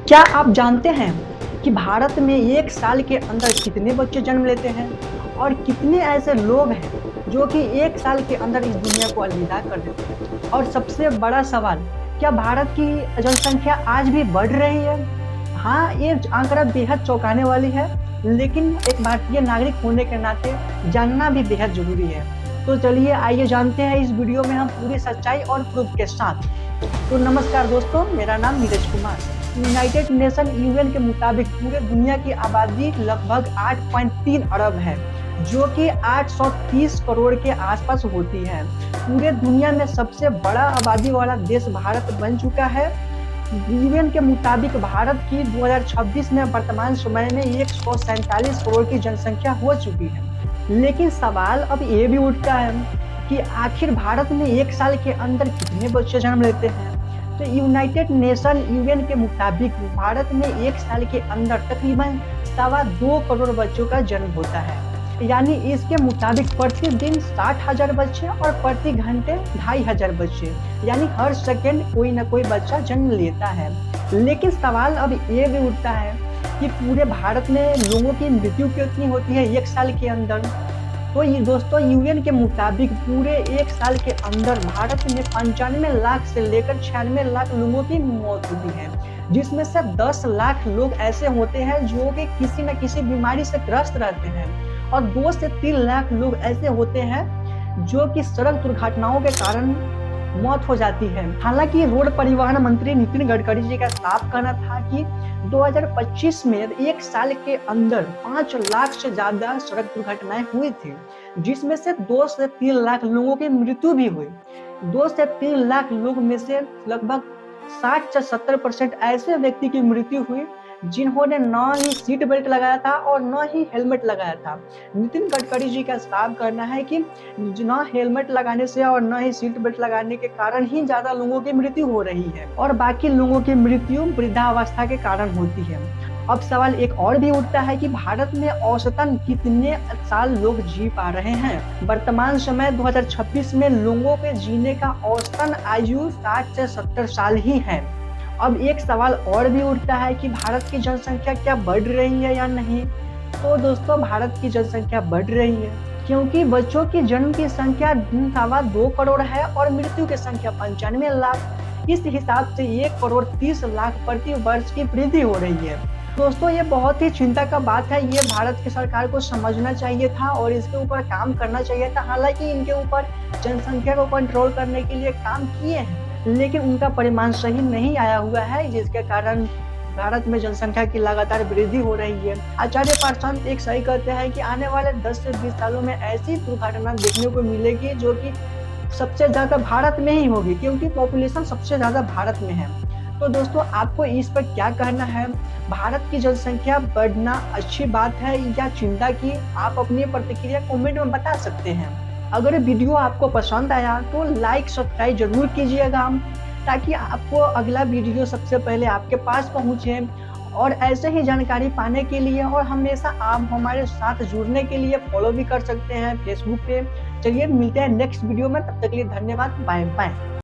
क्या आप जानते हैं कि भारत में एक साल के अंदर कितने बच्चे जन्म लेते हैं और कितने ऐसे लोग हैं जो कि एक साल के अंदर इस दुनिया को अलविदा कर देते हैं। और सबसे बड़ा सवाल, क्या भारत की जनसंख्या आज भी बढ़ रही है? हाँ, ये आंकड़ा बेहद चौंकाने वाली है, लेकिन एक भारतीय नागरिक होने के नाते जानना भी बेहद जरूरी है। तो चलिए आइए जानते हैं इस वीडियो में हम पूरी सच्चाई और प्रूफ के साथ। तो नमस्कार दोस्तों, मेरा नाम Neeraj Kumar. United nation UN के मुताबिक पूरे दुनिया की आबादी लगभग 8.3 अरब है, जो कि 830 करोड़ के आसपास होती है। पूरे दुनिया में सबसे बड़ा आबादी वाला देश भारत बन चुका है। यूएन के मुताबिक भारत की 2026 में वर्तमान समय में 147 करोड़ की जनसंख्या हो चुकी है। लेकिन सवाल अब ये भी उठता है कि आखिर भारत में एक साल के अंदर कितने बच्चे जन्म लेते हैं। तो यूनाइटेड नेशन यूएन के मुताबिक भारत में एक साल के अंदर तकरीबन 2.25 करोड़ बच्चों का जन्म होता है। यानी इसके मुताबिक प्रतिदिन 60,000 बच्चे और प्रति घंटे 2,500 बच्चे, यानी हर सेकंड कोई ना कोई बच्चा जन्म लेता है। लेकिन सवाल अब ये भी उठता है कि पूरे भारत में लोगों की मृत्यु कितनी होती है एक साल के अंदर। तो ये दोस्तों, यूएन के मुताबिक पूरे एक साल के अंदर भारत में 95 लाख से लेकर 96 लाख लोगों की मौत होती है, जिसमें से 10 लाख लोग ऐसे होते हैं जो कि किसी न किसी बीमारी से ग्रस्त रहते हैं और 2 से 3 लाख लोग ऐसे होते हैं जो कि सड़क दुर्घटनाओं के कारण मौत हो जाती है। हालांकि रोड परिवहन मंत्री नितिन गडकरी जी का साफ कहना था कि 2025 में एक साल के अंदर 5 लाख से ज्यादा सड़क दुर्घटनाएं हुई थी, जिसमें से 2 से 3 लाख लोगों की मृत्यु भी हुई। 2 से 3 लाख लोग में से लगभग 60 से 70% ऐसे व्यक्ति की मृत्यु हुई जिन्होंने न ही सीट बेल्ट लगाया था और न ही हेलमेट लगाया था। नितिन गडकरी जी का साफ कहना है कि न हेलमेट लगाने से और न ही सीट बेल्ट लगाने के कारण ही ज्यादा लोगों की मृत्यु हो रही है और बाकी लोगों की मृत्यु वृद्धावस्था के कारण होती है। अब सवाल एक और भी उठता है कि भारत में औसतन कितने साल लोग जी पा रहे हैं। वर्तमान समय 2026 में लोगों के जीने का औसतन आयु 60 से 70 साल ही है। अब एक सवाल और भी उठता है कि भारत की जनसंख्या क्या बढ़ रही है या नहीं। तो दोस्तों, भारत की जनसंख्या बढ़ रही है क्योंकि बच्चों की जन्म की संख्या 2.25 करोड़ है और मृत्यु की संख्या 95 लाख। इस हिसाब से 1 करोड़ 30 लाख प्रति वर्ष की वृद्धि हो रही है। दोस्तों, ये बहुत ही चिंता का बात है। ये भारत की सरकार को समझना चाहिए था और इसके ऊपर काम करना चाहिए था। हालांकि इनके ऊपर जनसंख्या को कंट्रोल करने के लिए काम किए हैं, लेकिन उनका परिणाम सही नहीं आया हुआ है, जिसके कारण भारत में जनसंख्या की लगातार वृद्धि हो रही है। आचार्य प्रशांत एक सही कहते हैं कि आने वाले 10 से 20 सालों में ऐसी दुर्घटना देखने को मिलेगी जो कि सबसे ज्यादा भारत में ही होगी, क्योंकि पॉपुलेशन सबसे ज्यादा भारत में है। तो दोस्तों, आपको इस पर क्या कहना है? भारत की जनसंख्या बढ़ना अच्छी बात है या चिंता की? आप अपनी प्रतिक्रिया कमेंट में बता सकते हैं। अगर वीडियो आपको पसंद आया तो लाइक सब्सक्राइब जरूर कीजिएगा, ताकि आपको अगला वीडियो सबसे पहले आपके पास पहुंचे। और ऐसे ही जानकारी पाने के लिए और हमेशा आप हमारे साथ जुड़ने के लिए फॉलो भी कर सकते हैं फेसबुक पे। चलिए मिलते हैं नेक्स्ट वीडियो में, तब तक के लिए धन्यवाद। Bye bye.